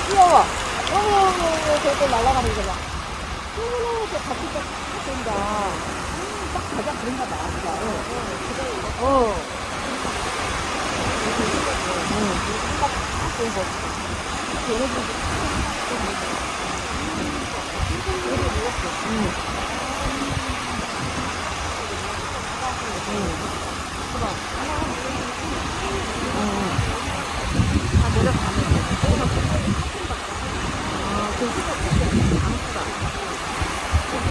귀여워. 저거 날아가는 거 봐. 저 같이 딱 된다. 딱 가자 그런가 봐. 딱 좋은 거. 다 내려가면 돼.